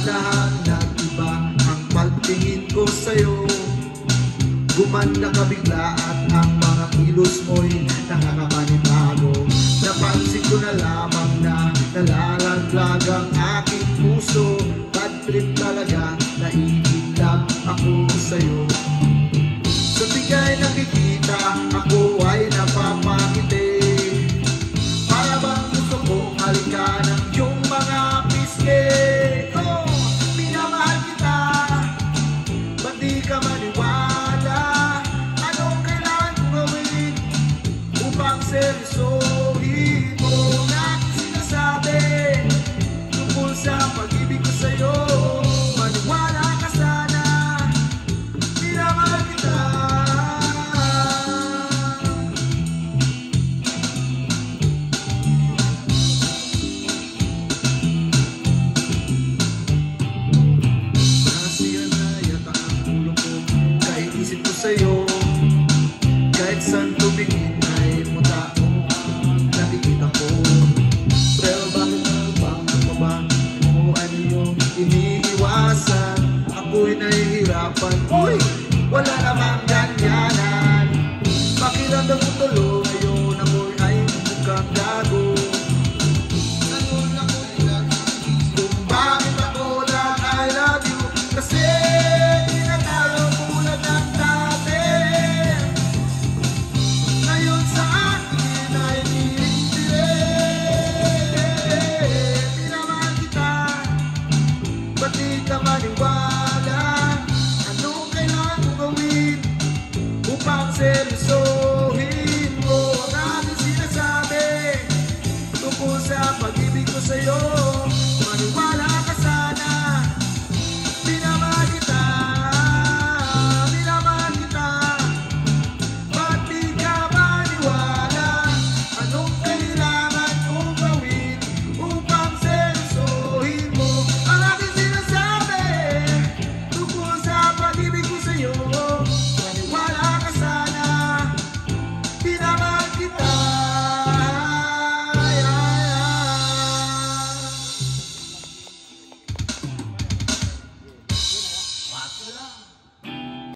Dahan-dahan nag-iba ang pagtingin ko sa'yo. Gumanda ka bigla at ang mga kilos mo'y nakakapanibago. Napansin ko na lamang na nalalaglag ang aking puso. Bad trip talaga, naiigit lang ako sa'yo. Sa bigay nakikita, ako ay napapakiti. Para bang gusto kong halikan ang iyong mga pisngi. Oh, minamahal kita, ba't di ka maniwala? Anong kailangan kong gawin upang seryosohin mo na sinasabi tungkol sa pag-ibig ko sa'yo? Maniwala ka sana, minamahal kita. Nasiyan na yata ang ulo ko kahit isip ko sa'yo. Kahit saan tumingin ay muta mo ang nakikita ko. Pero bakit ano ba kung ano yung iniiwasan? Ako'y nahihirapan, uy, wala namang ganyanan. Pakiramdam ko tuloy ngayon ako'y ay mukhang gago. Ngayon ako'y nagsisisi kung bakit ako lang I love you. Kasi tinatalo tulad ng dati. Ngayon sa akin ay nilintili. Minamahal kita, ba't di ka maniwala?